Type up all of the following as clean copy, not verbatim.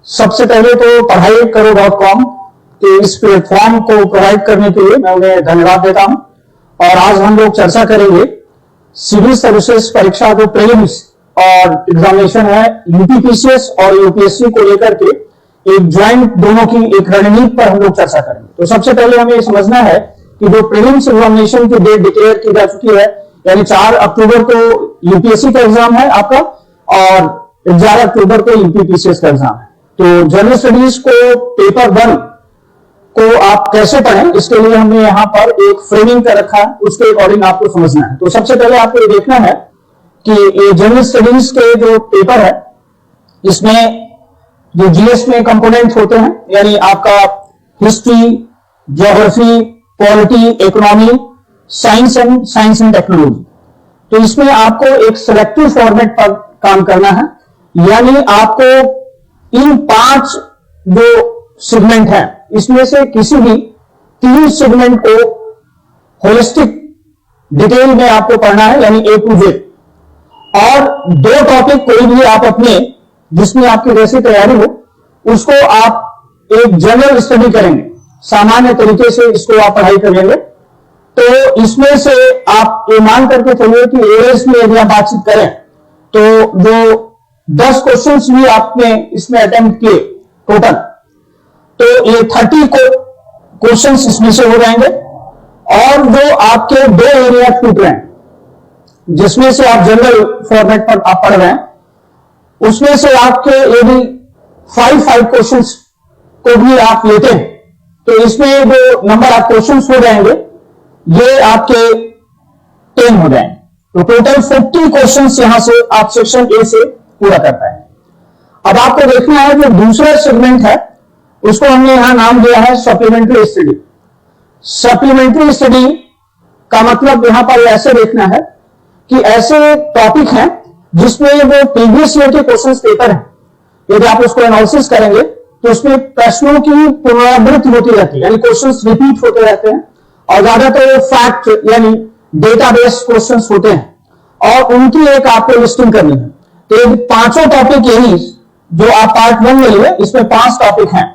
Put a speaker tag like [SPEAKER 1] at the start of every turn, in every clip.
[SPEAKER 1] सबसे पहले तो पढ़ाई करो.com के इस प्लेटफॉर्म को प्रोवाइड करने के लिए मैं उन्हें धन्यवाद देता हूं। और आज हम लोग चर्चा करेंगे सिविल सर्विसेज परीक्षा जो प्रीलिम्स और एग्जामिनेशन है यूपीपीसीएस और यूपीएससी को लेकर के एक ज्वाइंट दोनों की एक रणनीति पर हम लोग चर्चा करेंगे। तो सबसे पहले हमें समझना है कि जो प्रीलिम्स एग्जामिनेशन की डेट डिक्लेयर की जा चुकी है, यानी 4 अक्टूबर को यूपीएससी का एग्जाम है आपका और 11 अक्टूबर को यूपीपीसीएस का एग्जाम है। तो जनरल स्टडीज को पेपर 1 को आप कैसे पढ़ें, इसके लिए हमने यहां पर एक फ्रेमिंग कर रखा है, उसके अकॉर्डिंग आपको समझना है। तो सबसे पहले आपको ये देखना है कि ये जनरल स्टडीज के जो पेपर है इसमें जो जीएस में कंपोनेंट होते हैं, यानी आपका history, geography, polity, economy, science and technology. तो इसमें आपको एक सिलेक्टिव फॉर्मेट पर काम करना है, यानी आपको इन 5 जो सेगमेंट है इसमें से किसी भी 3 सेगमेंट को होलिस्टिक डिटेल में आपको पढ़ना है, यानी A to Z। और 2 टॉपिक कोई भी आप अपने जिसमें आपकी वैसी तैयारी हो उसको आप एक जनरल स्टडी करेंगे, सामान्य तरीके से इसको आप पढ़ाई करेंगे। तो इसमें से आप ये मान करके चलिए कि एवरेज में यदि आप बातचीत करें तो जो 10 क्वेश्चंस भी आपने इसमें अटेम्प्ट किए टोटल, तो ये 30 क्वेश्चंस इसमें से हो जाएंगे। और जो आपके 2 एरिया टूट रहे हैं जिसमें से आप जनरल फॉर्मेट पर आप पढ़ रहे हैं, उसमें से आपके यदि 5 क्वेश्चंस को भी आप लेते हैं तो इसमें जो नंबर ऑफ क्वेश्चंस हो जाएंगे ये आपके 10 हो जाएंगे। तो टोटल 50 क्वेश्चंस यहां से आप सेक्शन ए से पूरा कर पाएंगे। अब आपको देखना है जो दूसरा सेगमेंट है उसको हमने यहां नाम दिया है सप्लीमेंट्री स्टडी। सप्लीमेंट्री स्टडी का मतलब यहां पर ऐसे देखना है कि ऐसे टॉपिक हैं जिसमें वो प्रीवियस ईयर के क्वेश्चंस पेपर हैं, यदि आप उसको एनालिसिस करेंगे तो उसमें प्रश्नों की पुनरावृत्ति होती रहती है, यानी क्वेश्चंस रिपीट होते रहते हैं और ज्यादातर फैक्ट यानी डेटाबेस क्वेश्चंस होते हैं और उनकी एक आपको लिस्टिंग करनी है। तो ये 5 टॉपिक यही जो आप पार्ट 1 में लिए, इसमें 5 टॉपिक हैं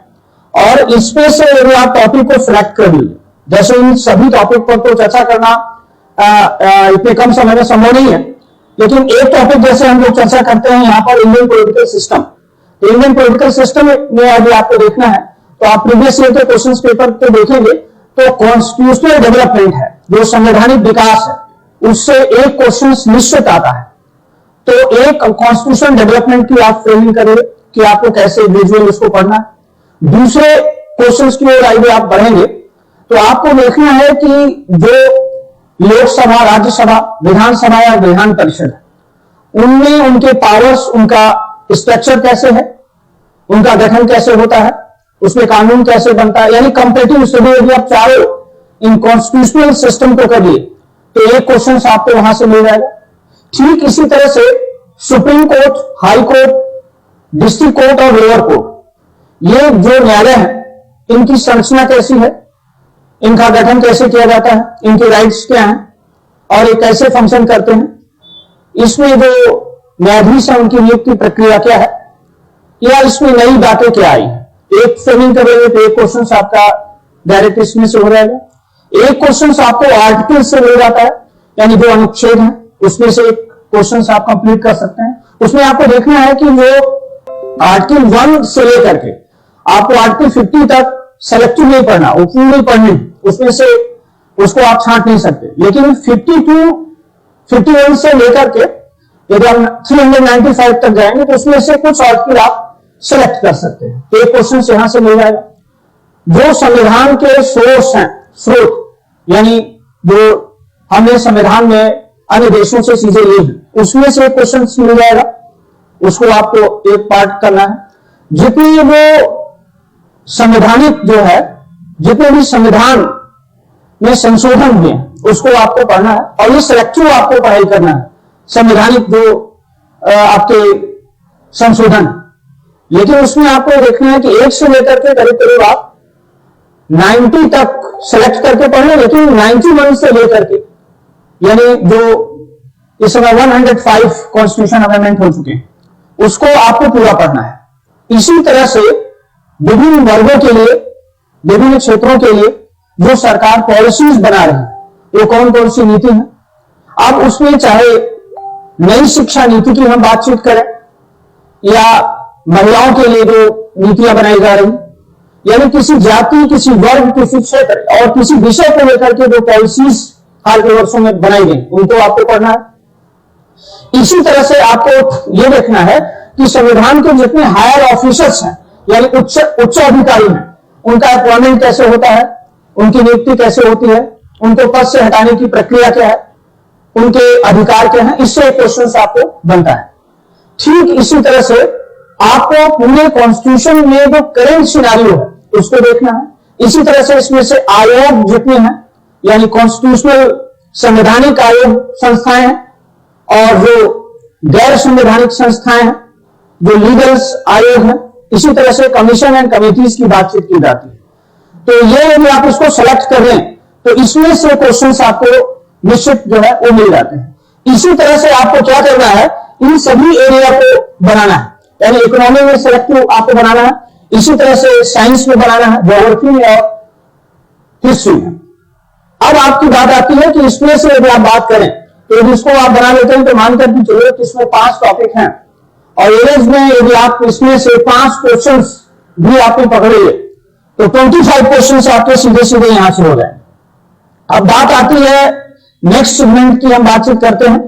[SPEAKER 1] और इसमें से यदि आप टॉपिक को सिलेक्ट कर लीजिए, जैसे इन सभी टॉपिक पर तो चर्चा करना इतने कम समय में संभव नहीं है, लेकिन एक टॉपिक जैसे हम लोग चर्चा करते हैं यहां पर इंडियन पॉलिटिकल सिस्टम। तो इंडियन पॉलिटिकल सिस्टम में यदि आपको देखना है तो आप प्रीवियस ईयर के क्वेश्चन पेपर को देखेंगे तो कॉन्स्टिट्यूशनल डेवलपमेंट है, जो संवैधानिक विकास है, उससे एक क्वेश्चन निश्चित आता है। तो एक कॉन्स्टिट्यूशन डेवलपमेंट की आप फ्रेमिंग करेंगे कि आपको कैसे विजुअल उसको पढ़ना है। दूसरे क्वेश्चंस की ओर आगे आप बढ़ेंगे तो आपको देखना है कि जो लोकसभा, राज्यसभा, विधानसभा या विधान परिषद है उनमें उनके पावर्स, उनका स्ट्रक्चर कैसे है, उनका गठन कैसे होता है, उसमें कानून कैसे बनता है, यानी कंपैरेटिव स्टडी यदि आप चाहो इन कॉन्स्टिट्यूशनल सिस्टम को करिए तो एक क्वेश्चन आपको वहां से मिल जाएगा। ठीक इसी तरह से supreme court, high court, district court और लोअर कोर्ट, ये जो न्यायालय है इनकी संरचना कैसी है, इनका गठन कैसे किया जाता है, इनके राइट्स क्या हैं और ये कैसे फंक्शन करते हैं, इसमें जो न्यायाधीश है उनकी नियुक्ति प्रक्रिया क्या है, या इसमें नई बातें क्या आई है। एक फ्रेमिंग करेंगे तो एक क्वेश्चन आपका डायरेक्ट इसमें से हो जाएगा। एक क्वेश्चन आपको आर्टिकल से मिल जाता है, यानी जो अनुच्छेद है उसमें से एक क्वेश्चन आप कंप्लीट कर सकते हैं। उसमें आपको देखना है कि वो आर्टिकल 1 से लेकर के आपको आर्टिकल 50 तक सेलेक्टिव नहीं पढ़ना, वो पूरी पढ़नी, उसमें से उसको आप छांट नहीं सकते। लेकिन 52, 51 से लेकर के यदि हम 395 तक जाएंगे तो उसमें से कुछ आर्टिकल आप सेलेक्ट कर सकते हैं। तो एक क्वेश्चन यहां से मिल जाएगा। जो संविधान के सोर्स हैं, स्रोत, यानी जो हमने संविधान में अन्य देशों से चीजें ली हैं, उसमें से एक क्वेश्चन मिल जाएगा, उसको आपको एक पार्ट करना है। जितनी वो संवैधानिक जो है, जितने भी संविधान में संशोधन हुए उसको आपको पढ़ना है और ये सिलेक्टिव आपको पढ़ाई करना है, संवैधानिक जो आपके संशोधन। लेकिन उसमें आपको देखना है कि 1 से लेकर के करीब करीब आप 90 तक सेलेक्ट करके पढ़ें, लेकिन 91 से लेकर के, यानी जो इस समय 105 कॉन्स्टिट्यूशन अमेंडमेंट हो चुके हैं, उसको आपको पूरा पढ़ना है। इसी तरह से विभिन्न वर्गों के लिए, विभिन्न क्षेत्रों के लिए जो सरकार पॉलिसीज बना रही है, वो कौन कौन सी नीति है। अब उसमें चाहे नई शिक्षा नीति की हम बातचीत करें या महिलाओं के लिए जो नीतियां बनाई जा रही, यानी किसी जाति, किसी वर्ग, किसी क्षेत्र और किसी विषय को लेकर के जो पॉलिसीज हाल के वर्षों में बनाई गई, उनको आपको पढ़ना है। इसी तरह से आपको यह देखना है कि संविधान के जितने हायर ऑफिसर्स हैं, यानी उच्च अधिकारी हैं, उनका अपॉइंटमेंट कैसे होता है, उनकी नियुक्ति कैसे होती है, उनको पद से हटाने की प्रक्रिया क्या है, उनके अधिकार क्या हैं, इससे क्वेश्चन आपको बनता है। ठीक इसी तरह से आपको पूरे कॉन्स्टिट्यूशन में जो करेंट सिनारियो है उसको देखना है। इसी तरह से इसमें से आयोग जितने हैं, यानी कॉन्स्टिट्यूशनल संवैधानिक आयोग संस्थाएं हैं, और जो गैर संवैधानिक संस्थाएं हैं, जो लीगल्स आयोग हैं, इसी तरह से कमीशन एंड कमिटीज की बातचीत की जाती है। तो ये यदि आप इसको सेलेक्ट कर लें तो इसमें से क्वेश्चंस आपको निश्चित जो है वो मिल जाते हैं। इसी तरह से आपको क्या करना है, इन सभी एरिया को बनाना है, यानी इकोनॉमी में सेलेक्टिव आपको बनाना है, इसी तरह से साइंस में बनाना है, ज्योग्राफी में और हिस्ट्री में। अब आपकी बात आती है कि इसमें से यदि आप बात करें तो यदि इसको आप बना लेते हैं तो मानकर कि चलिए कि इसमें 5 टॉपिक हैं और एवरेज में यदि आप इसमें से 5 क्वेश्चंस भी आपने पकड़े तो 25 क्वेश्चंस आपके सीधे सीधे यहां से हो जाए। अब बात आती है नेक्स्ट सेगमेंट की, हम बातचीत करते हैं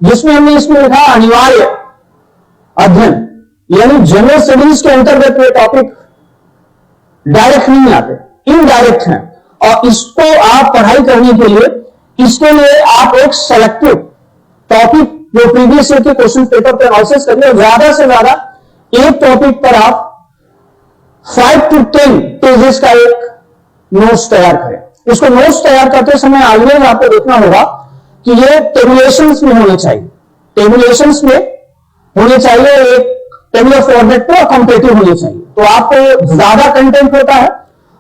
[SPEAKER 1] जिसमें हमने इसमें लिखा अनिवार्य अध्ययन, यानी जनरल स्टडीज के अंतर्गत ये टॉपिक डायरेक्ट नहीं आते, इनडायरेक्ट हैं, और इसको आप पढ़ाई करने के लिए, इसके लिए आप एक सेलेक्टिव टॉपिक जो प्रीवियस ईयर के क्वेश्चन पेपर पर एनालिसिस करिए और ज्यादा से ज्यादा एक टॉपिक पर आप 5 to 10 पेजेस का एक नोट्स तैयार करें। इसको नोट्स तैयार करते समय ऑलवेज आपको देखना होगा कि ये टेबुलेशंस में होने चाहिए, टेबुलेशंस में होने चाहिए, एक टेबुलर फॉर्मेट पे और कॉम्पिटिटिव होने चाहिए। तो आपको ज्यादा कंटेंट होता है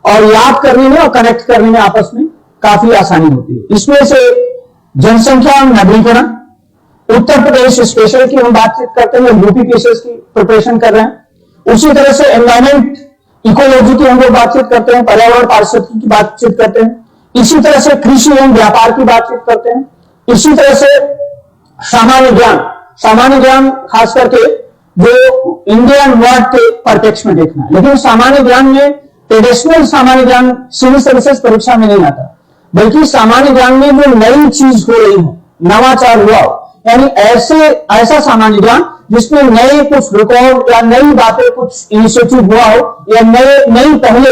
[SPEAKER 1] और याद करने में और कनेक्ट करने में आपस में काफी आसानी होती है। इसमें से जनसंख्या नवीनीकरण, उत्तर प्रदेश स्पेशल की हम बातचीत करते हैं, यूपी केसेस की प्रिपरेशन कर रहे हैं। उसी तरह से एनवायरमेंट इकोलॉजी की हम लोग बातचीत करते हैं, पर्यावरण पारिस्थितिकी की बातचीत करते हैं। इसी तरह से कृषि एवं व्यापार की बातचीत करते हैं। इसी तरह से सामान्य ज्ञान, सामान्य ज्ञान खास करके जो इंडियन वर्ड के परिप्रेक्ष्य में देखना है, लेकिन सामान्य ज्ञान में ट्रेडिशनल सामान्य ज्ञान सिविल सर्विसेज परीक्षा में नहीं आता, बल्कि सामान्य ज्ञान में जो नई चीज हो रही हो, नवाचार हुआ हो, यानी ऐसा सामान्य ज्ञान जिसमें नए कुछ रिकॉर्ड या नई बातें, कुछ इनिशिएटिव हुआ हो या नई पहले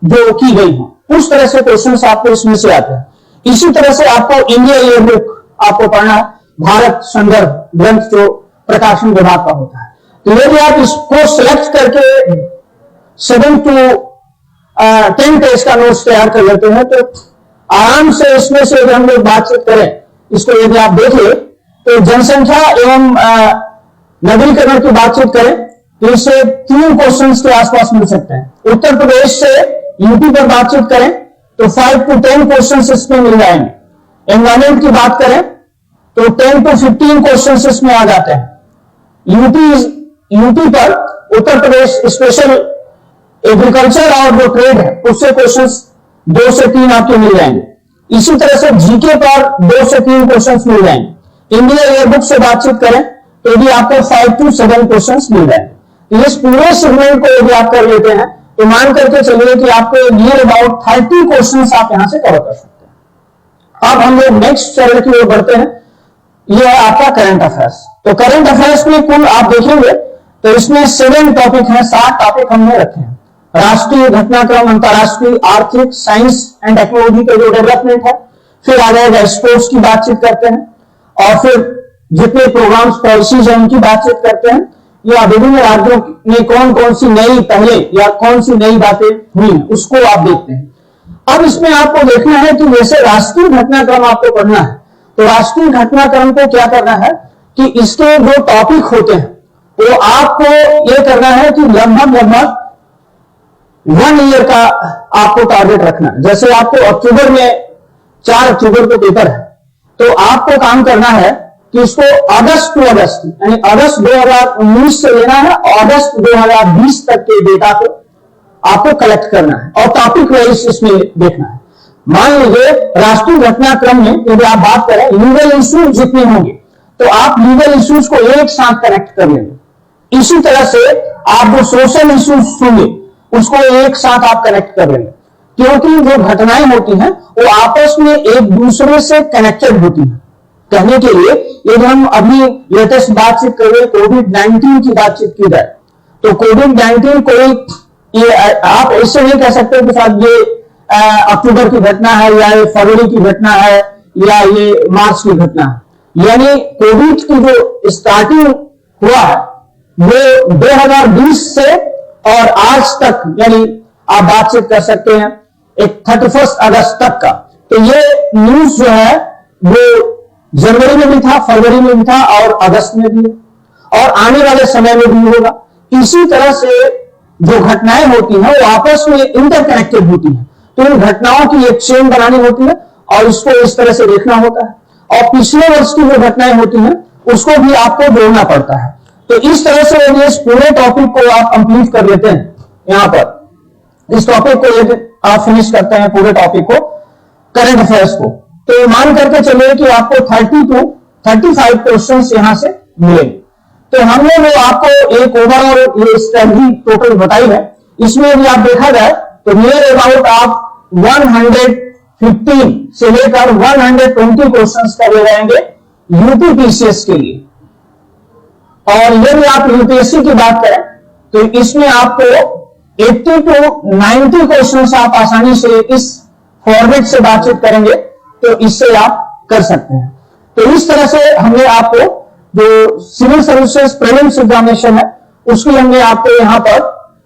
[SPEAKER 1] जो की गई हो, उस तरह से क्वेश्चंस आपको इसमें से आते हैं। इसी तरह से आपको इंडिया ईयर बुक आपको पढ़ना है, भारत संदर्भ ग्रंथ जो प्रकाशन विभाग का होता है। तो यदि आप इसको सिलेक्ट करके 7 to 10 पेज का नोट्स तैयार कर लेते हैं तो आराम से इसमें से यदि हम लोग बातचीत करें, इसको यदि आप देख ले तो जनसंख्या एवं नगरीकरण की बातचीत करें तो इससे 3 क्वेश्चंस के आसपास मिल सकते हैं। उत्तर प्रदेश से यूपी पर बातचीत करें तो 5 to 10 क्वेश्चंस इसमें मिल जाएंगे। एनवायरमेंट की बात करें तो 10 to 15 क्वेश्चंस इसमें आ जाते हैं। यूपी पर उत्तर प्रदेश स्पेशल एग्रीकल्चर और जो ट्रेड है उससे क्वेश्चंस 2 से 3 आपके मिल जाएंगे। इसी तरह से जीके पर 2 से 3 क्वेश्चंस मिल जाएंगे। इंडिया ईयर बुक से बातचीत करें तो भी आपको 5 to 7 क्वेश्चंस मिल जाएंगे। इस पूरे सेगमेंट को यदि आप कर लेते हैं तो मान करके चलिए कि आपको नियर अबाउट 30 क्वेश्चंस आप यहां से कवर कर सकते हैं। अब हम लोग नेक्स्ट चरण की ओर बढ़ते हैं, यह है आपका करंट अफेयर्स। तो करंट अफेयर्स में कुल आप देखेंगे तो इसमें 7 टॉपिक हैं, 7 टॉपिक हमने रखे हैं। राष्ट्रीय घटनाक्रम, अंतरराष्ट्रीय, आर्थिक, साइंस एंड टेक्नोलॉजी का जो डेवलपमेंट है, फिर आ जाएगा स्पोर्ट्स की बातचीत करते हैं, और फिर जितने प्रोग्राम्स पॉलिसीज हैं उनकी बातचीत करते हैं, या विभिन्न राज्यों में कौन कौन सी नई पहले या कौन सी नई बातें हुई हैं उसको आप देखते हैं। अब इसमें आपको देखना है कि जैसे राष्ट्रीय घटनाक्रम आपको पढ़ना है तो राष्ट्रीय घटनाक्रम को क्या करना है कि इसके जो टॉपिक होते हैं वो आपको ये करना है कि लगभग 1 ईयर का आपको टारगेट रखना है। जैसे आपको अक्टूबर में 4 अक्टूबर को पेपर है तो आपको काम करना है कि इसको अगस्त टू अगस्त यानी अगस्त 2019 से लेना है, अगस्त 2020 तक के डेटा को आपको कलेक्ट करना है और टॉपिक वाइज इसमें देखना है। मान लीजिए राष्ट्रीय घटनाक्रम में यदि आप बात करें लीगल इश्यूज जितने होंगे तो आप लीगल इश्यूज को एक साथ कनेक्ट कर लेंगे। इसी तरह से आप जो सोशल इश्यूज होंगे उसको एक साथ आप कनेक्ट कर लेंगे, क्योंकि जो घटनाएं होती हैं वो आपस में एक दूसरे से कनेक्टेड होती हैं। कहने के लिए यदि हम अभी लेटेस्ट बातचीत करें कोविड-19 की बातचीत की जाए तो कोविड-19 कोई ये आप ऐसे नहीं कह सकते कि साहब ये अक्टूबर की घटना है या ये फरवरी की घटना है या ये मार्च की घटना है। यानी कोविड की जो स्टार्टिंग हुआ है वो 2020 से और आज तक यानी आप बातचीत कर सकते हैं एक 31 अगस्त तक का। तो ये न्यूज जो है वो जनवरी में भी था, फरवरी में भी था और अगस्त में भी है और आने वाले समय में भी होगा। इसी तरह से जो घटनाएं होती हैं वो आपस में इंटरकनेक्टेड होती हैं, तो इन घटनाओं की एक चेन बनानी होती है और इसको इस तरह से देखना होता है और पिछले वर्ष की जो घटनाएं होती हैं उसको भी आपको जोड़ना पड़ता है। तो इस तरह से यदि इस पूरे टॉपिक को आप कंप्लीट कर लेते हैं, यहां पर इस टॉपिक को यदि आप फिनिश करते हैं पूरे टॉपिक को करंट अफेयर्स को, तो मान करके चलिए कि आपको 30 to 35 क्वेश्चंस यहां से मिलेंगे। तो हमने वो आपको एक ओवरऑल ये स्ट्रेटजी टोटल बताई है, इसमें यदि आप देखा जाए तो नियर अबाउट आप 115 से लेकर 120 क्वेश्चंस करे जाएंगे यूपीपीसीएस के लिए। और यदि आप यूपीएससी की बात करें तो इसमें आपको 80 to 90 क्वेश्चंस आप आसानी से इस फॉर्मेट से बातचीत करेंगे तो इससे आप कर सकते हैं। तो इस तरह से हमने आपको जो सिविल सर्विसेज प्रीलिम्स एग्जामिनेशन है उसकी हमने आपको यहां पर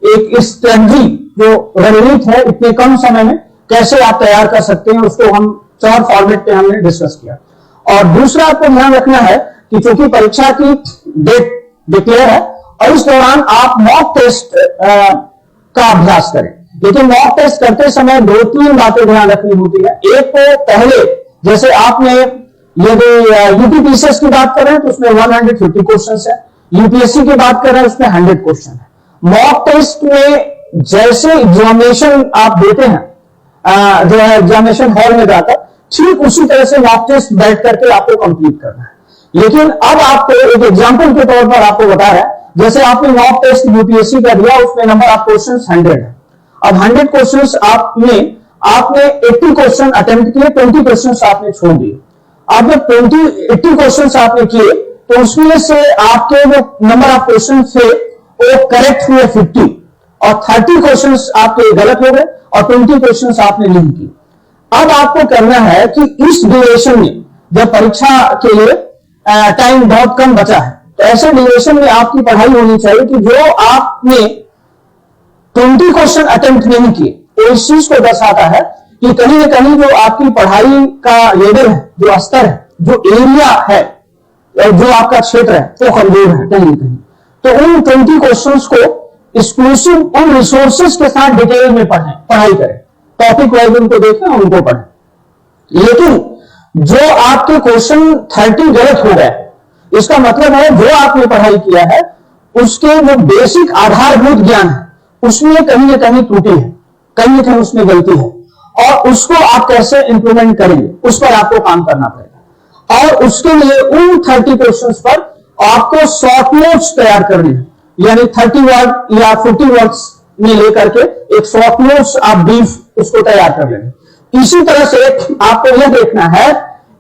[SPEAKER 1] एक स्ट्रेटजी जो रणनीति है इतने कम समय में कैसे आप तैयार कर सकते हैं उसको हम 4 फॉर्मेट पे हमने डिस्कस किया। और दूसरा आपको ध्यान रखना है कि चूंकि परीक्षा की डेट डिक्लेयर है और इस दौरान आप मॉक टेस्ट का अभ्यास करें, लेकिन मॉक टेस्ट करते समय 2-3 बातें ध्यान रखनी होती है। एक तो पहले जैसे आपने यदि यूपीपीसीएस की बात करें तो उसमें 150 क्वेश्चन है, यूपीएससी की बात करें उसमें 100 क्वेश्चन है। मॉक टेस्ट में जैसे एग्जामिनेशन आप देते हैं जो है एग्जामिनेशन हॉल में जाकर ठीक उसी तरह से मॉक टेस्ट बैठ करके आपको कंप्लीट करना है। लेकिन अब आपको एक एग्जांपल के तौर पर आपको बता रहा है, जैसे आपने मॉक टेस्ट यूपीएससी का दिया उसमें नंबर ऑफ क्वेश्चंस 100 है। अब 100 क्वेश्चंस आपने 80 क्वेश्चन अटेम्प्ट किए, 20 क्वेश्चंस आपने छोड़ दिए। अब जब 80 क्वेश्चंस आपने किए तो उसमें से आपके जो नंबर ऑफ क्वेश्चन थे वो करेक्ट हुए 50 और 30 क्वेश्चंस आपके गलत हो गए और 20 क्वेश्चंस आपने नहीं किए। अब आपको करना है कि इस ड्यूरेशन में जब परीक्षा के लिए टाइम बहुत कम बचा है तो ऐसे ड्यूरेशन में आपकी पढ़ाई होनी चाहिए कि जो आपने 20 क्वेश्चन अटेम्प्ट नहीं किए तो इस चीज को दर्शाता है कि कहीं ना कहीं जो आपकी पढ़ाई का लेवल है, जो स्तर है, जो एरिया है, जो आपका क्षेत्र है वो कमजोर है कहीं ना कहीं। तो उन 20 क्वेश्चंस को एक्सक्लूसिव उन रिसोर्सेज के साथ डिटेल में पढ़ाई करें, टॉपिक वाइज उनको देखें और उनको पढ़ें। लेकिन जो आपके क्वेश्चन 30 गलत हो गए इसका मतलब है जो आपने पढ़ाई किया है उसके जो बेसिक आधारभूत ज्ञान है उसमें कहीं ना कहीं त्रुटि है, कहीं ना कहीं उसमें गलती है और उसको आप कैसे इंप्लीमेंट करेंगे उस पर आपको काम करना पड़ेगा। और उसके लिए उन 30 क्वेश्चंस पर आपको शॉर्ट नोट्स तैयार करने हैं, यानी 30 वर्ड या 40 वर्ड्स में लेकर के एक शॉर्ट नोट्स आप ब्रीफ उसको तैयार कर लेंगे। इसी तरह से आपको यह देखना है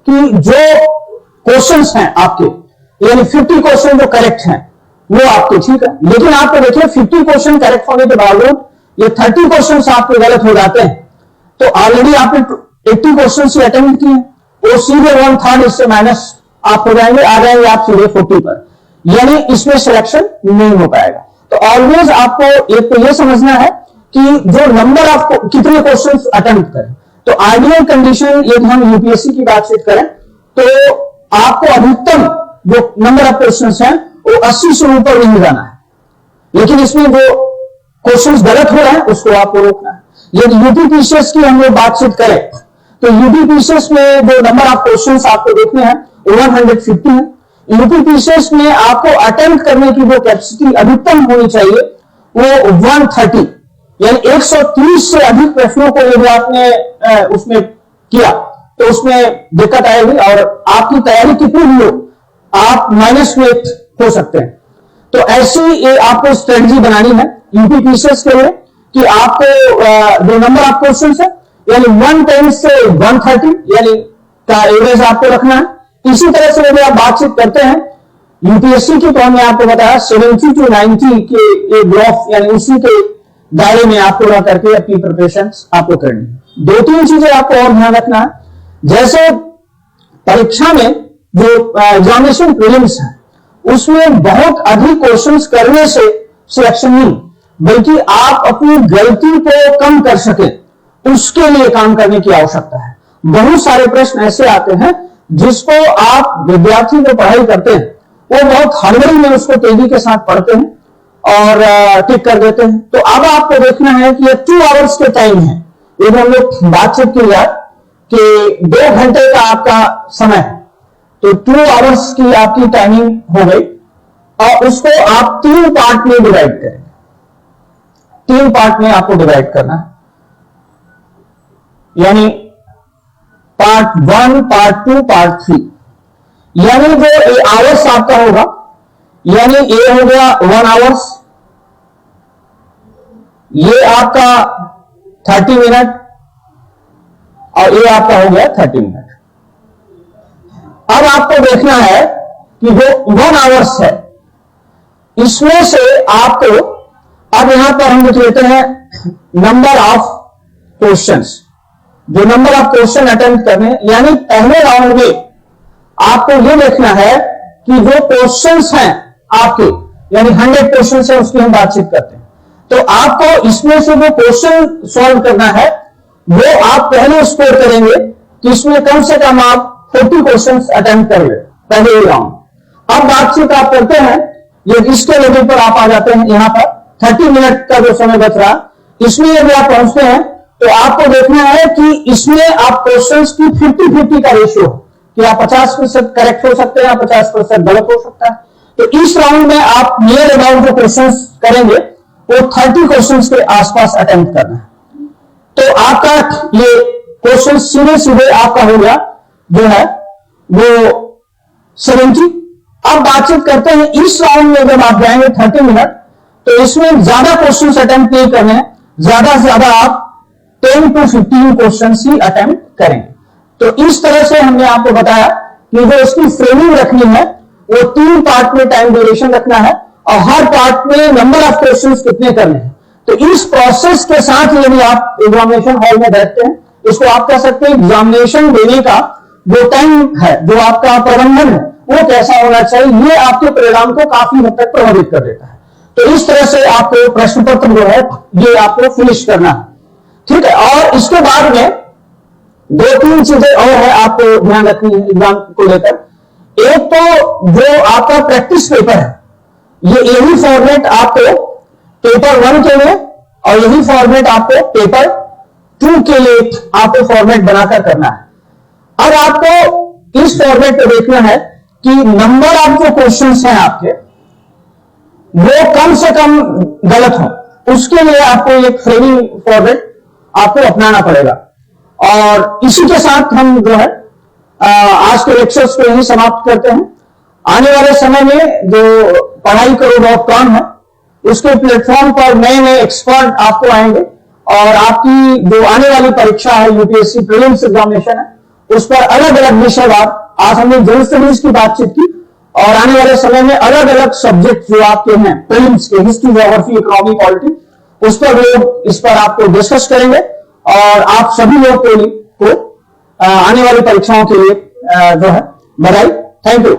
[SPEAKER 1] कि जो क्वेश्चंस हैं आपके यानी 50 क्वेश्चन जो करेक्ट हैं वो आपके ठीक है, लेकिन आपको देखिए 50 क्वेश्चन करेक्ट होने के बावजूद ये 30 क्वेश्चन आपके गलत हो जाते हैं तो ऑलरेडी आपने 80 क्वेश्चन से अटेम्प्ट किए वो सीधे 1/3 इससे माइनस आप हो जाएंगे, आ जाएंगे आप सीधे 40 पर, यानी इसमें सिलेक्शन नहीं हो पाएगा। तो ऑलवेज आपको एक तो यह समझना है कि जो नंबर ऑफ कितने क्वेश्चंस अटेम्प्ट करें। तो आइडियल कंडीशन यदि हम यूपीएससी की बातचीत करें तो आपको अधिकतम जो नंबर ऑफ क्वेश्चंस हैं वो 80 से ऊपर नहीं जाना है, लेकिन इसमें जो क्वेश्चंस गलत हो रहे हैं उसको आपको रोकना है। यदि यूपीपीसीएस की हम लोग बातचीत करें तो यूपीपीसीएस में जो नंबर ऑफ क्वेश्चंस आपको देखने हैं 150 है यूपीपीसीएस में आपको अटेम्प्ट करने की जो कैपेसिटी अधिकतम होनी चाहिए वो 130, यानी 130 से अधिक प्रश्नों को यदि आपने उसमें किया तो उसमें दिक्कत आएगी और आपकी तैयारी कितनी भी हो आप माइनस में हो सकते हैं। तो ऐसी आपको स्ट्रेटजी बनानी है यूपीपीसीएस के लिए कि आपको जो नंबर ऑफ क्वेश्चन है यानी 110 से 130 यानी का एवरेज आपको रखना है। इसी तरह से यदि आप बातचीत करते हैं यूपीएससी की, तो हमने आपको बताया 70 to 90 के ग्राफ यानी उसी के दायरे में आपको रह करके अपनी प्रिपरेशन आपको करनी। दो तीन चीजें आपको और ध्यान रखना है, जैसे परीक्षा में जो एग्जामिनेशन प्रीलिम्स है उसमें बहुत अधिक क्वेश्चंस करने से सिलेक्शन नहीं, बल्कि आप अपनी गलती को कम कर सके उसके लिए काम करने की आवश्यकता है। बहुत सारे प्रश्न ऐसे आते हैं जिसको आप विद्यार्थी को पढ़ाई करते हैं वो बहुत हड़बड़ी में उसको तेजी के साथ पढ़ते हैं और टिक कर देते हैं। तो अब आपको देखना है कि ये 2 आवर्स के टाइम है, यदि हम लोग बातचीत की जाए कि 2 घंटे का आपका समय है तो 2 आवर्स की आपकी टाइमिंग हो गई और उसको आप 3 पार्ट में डिवाइड करेंगे। 3 पार्ट में आपको डिवाइड करना है, यानी पार्ट 1, पार्ट 2, पार्ट 3, यानी जो आवर्स आपका होगा यानी ये हो गया 1 आवर्स, ये आपका 30 मिनट और ये आपका हो गया 30 मिनट। अब आपको देखना है कि जो 1 आवर्स है इसमें से आपको, अब यहां पर हम लिख लेते हैं नंबर ऑफ क्वेश्चंस, जो नंबर ऑफ क्वेश्चन अटेम्प्ट करने, यानी पहले राउंड में आपको यह देखना है कि जो क्वेश्चंस हैं आपके यानी 100 क्वेश्चंस है उसकी हम बातचीत करते हैं, तो आपको इसमें से जो क्वेश्चन सॉल्व करना है वो आप पहले स्कोर करेंगे कि इसमें कम से कम आप 40 क्वेश्चंस अटेम्प्ट कर ले पहले ही राउंड। अब बातचीत आप करते हैं, ये इसके लेवल पर आप आ जाते हैं, यहां पर 30 मिनट का जो समय बच रहा इसमें यदि आप पहुंचते हैं तो आपको देखना है कि इसमें आप क्वेश्चंस की 50-50 का रेशियो कि आप 50% करेक्ट हो सकते हैं, 50% गलत हो सकता है। तो इस राउंड में आप नियर अबाउट जो क्वेश्चंस करेंगे वो 30 क्वेश्चंस के आसपास अटेम्प्ट करना है। तो आपका ये क्वेश्चन सीधे सीधे आपका हो गया जो है वो 70। अब बातचीत करते हैं इस राउंड में जब आप जाएंगे 30 मिनट तो इसमें ज्यादा क्वेश्चंस अटेम्प्ट नहीं करने हैं, ज्यादा से ज्यादा आप 10 to 15 क्वेश्चंस ही अटेम्प्ट करेंगे। तो इस तरह से हमने आपको बताया कि जो इसकी फ्रेमिंग रखनी है वो 3 पार्ट में टाइम ड्यूरेशन रखना है और हर पार्ट में नंबर ऑफ क्वेश्चंस कितने करने हैं। तो इस प्रोसेस के साथ यदि आप एग्जामिनेशन हॉल में बैठते हैं, इसको आप कह सकते हैं एग्जामिनेशन देने का जो टाइम है, जो आपका प्रबंधन है वो कैसा होना चाहिए, ये आपके परिणाम को काफी हद तक प्रभावित कर देता है। तो इस तरह से आपको प्रश्न पत्र जो है ये आपको फिनिश करना है, ठीक है। और इसके बाद में 2-3 चीजें और है आपको ध्यान रखनी है एग्जाम को लेकर। एक तो जो आपका प्रैक्टिस पेपर है ये यही फॉर्मेट आपको पेपर 1 के लिए और यही फॉर्मेट आपको पेपर 2 के लिए आपको फॉर्मेट बनाकर करना है। अब आपको इस फॉर्मेट पे देखना है कि नंबर ऑफ जो क्वेश्चंस हैं आपके वो कम से कम गलत हो, उसके लिए आपको एक फ्रेमिंग फॉर्मेट आपको अपनाना पड़ेगा। और इसी के साथ हम जो है आज के लेक्चर्स को यही समाप्त करते हैं। आने वाले समय में जो पढ़ाई करो.com है उसके प्लेटफॉर्म पर नए नए एक्सपर्ट आपको आएंगे और आपकी जो आने वाली परीक्षा है यूपीएससी प्रीलिम्स एग्जामिनेशन है उस पर अलग अलग विषयवार, आज हमने जनरल स्टडीज की बातचीत की और आने वाले समय में अलग अलग सब्जेक्ट जो आपके हैं प्रीलिम्स के, हिस्ट्री, ज्योग्राफी, इकोनॉमी, पॉलिटी, उस पर लोग इस पर आपको डिस्कस करेंगे और आप सभी लोग को आने वाली परीक्षाओं के लिए जो है बधाई। Thank you.